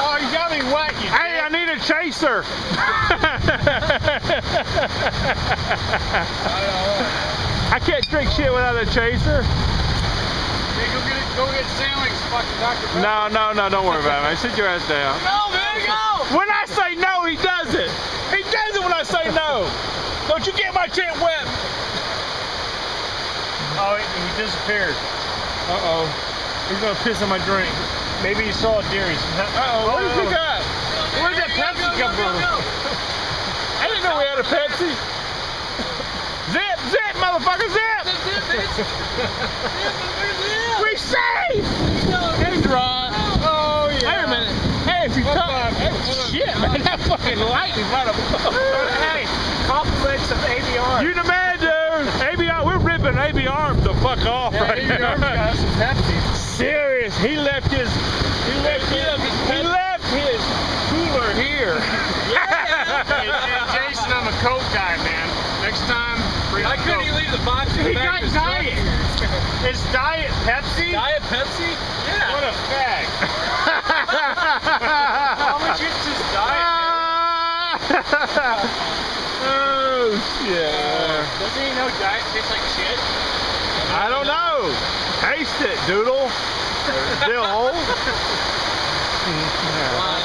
Oh, you got me wet, you Hey, I need a chaser. I can't drink shit without a chaser. Hey, go get sandwich, fucking Dr. Pepper. No, don't worry about it, man. Sit your ass down. No, man, go! When I say no, he does it. He does it when I say no. Don't you get my shit wet. Oh, he disappeared. Uh-oh. He's gonna piss on my drink. Maybe he saw a deer. Uh-oh, what does he got? Where'd that Pepsi come from? I didn't know we had a Pepsi. Zip, motherfucker, zip! We saved! It's Ron. Oh, yeah. Wait a minute. Hey, if you come... Shit, man, that fucking lightning right above. Hey, compliments of ABR. You the man, dude. ABR, we're ripping ABR the fuck off right now. Got some Pepsi. Serious. He left his cooler here. Hey, Jason, I'm a Coke guy, man. Next time, bring Why couldn't you leave the box in the He back got of the diet. It's Diet Pepsi? Diet Pepsi? Yeah. What a fag. How much is this diet? Oh, shit. Doesn't he know diet tastes like shit? I don't know. Taste it, doodle. Dillhole. Wow,